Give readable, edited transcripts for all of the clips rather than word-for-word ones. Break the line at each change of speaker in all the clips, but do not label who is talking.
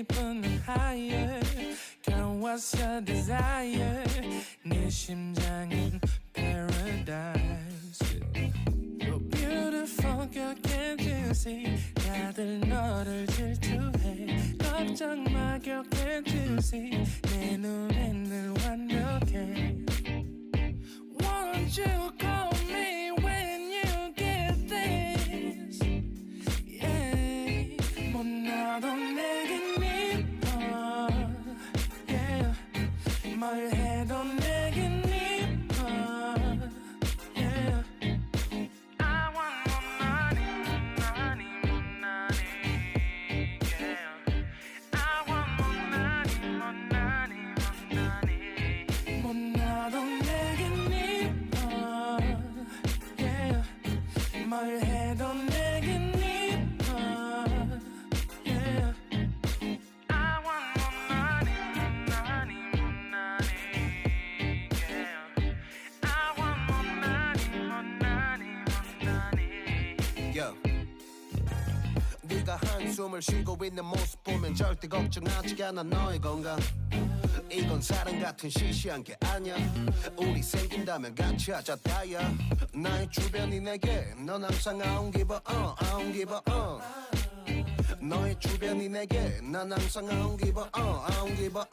deeper and higher. Girl, what's your desire? 네 심장은 paradise. You're beautiful, girl, can't you see? 다들 너를 질투해. 걱정 마, girl, can't you see? 내 눈엔 늘 완벽해. Won't you call me when you get this? Yeah, 뭐 나도 내겐 이뻐. Yeah, 뭘 해도 내겐 이뻐. Yeah, I want more money, money, more money. Yeah, I want more money, more money, more money. 뭐 나도 내겐 이뻐. Yeah, 뭘 해도 내겐 이뻐. Yeah, I want more money, money, more money. Yeah, I want more money, more money, more money.
Yo. 네가 한숨을 쉬고 있는 모습 보면 절대 걱정하지 않아 너의 건강. 이건 사랑 같은 시시한 게 아니야. 우리 생긴다면 같이 하자 다야. 나의 주변이 내게 넌 항상 I don't give a I don't give a 너의 주변이 내게 난 항상 I don't give a I don't give a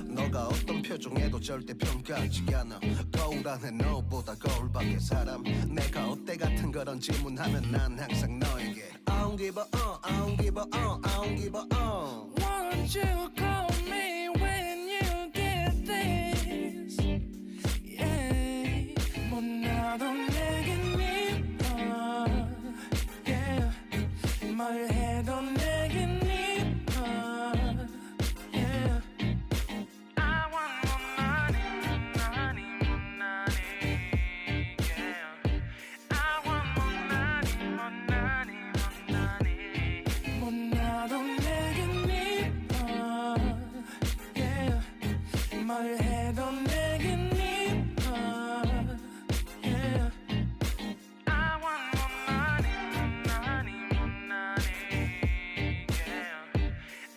너가 어떤 표정에도 절대 평가하지 않아. 거울 안에 너보다 거울 밖의 사람. 내가 어때 같은 그런 질문하면 난 항상 너에게 I don't give a I don't give a I don't give a
Won't you call me when you get this? Yeah, 뭐 나도 내겐 이뻐. Yeah, 뭘 해도 내겐 이뻐. Yeah, I want more money, money, more money. Yeah, I want more money, more money, more money. 뭐 나도 내겐 이뻐. Yeah, 뭘 해도 내겐 이뻐. Yeah, I want more money, money, more money. Yeah,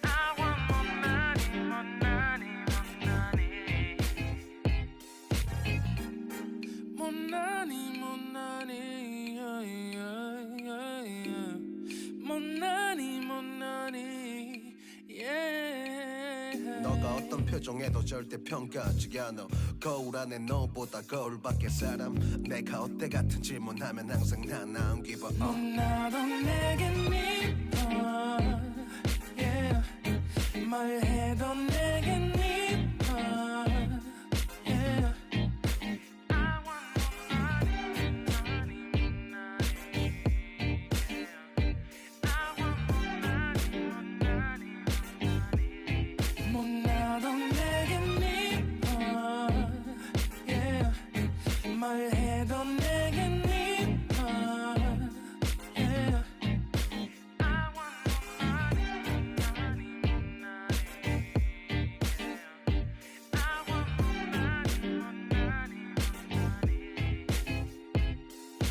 I want more money, more money, more money. More money, more money. Yeah, yeah, yeah, yeah. More money, more money. Yeah.
너가 어떤 표정에도 절대 평가하지 않아. 거울 안에 너보다 거울 밖의 사람. 내가 어때 같은 질문하면 항상 난 I don't give a
뭐 나도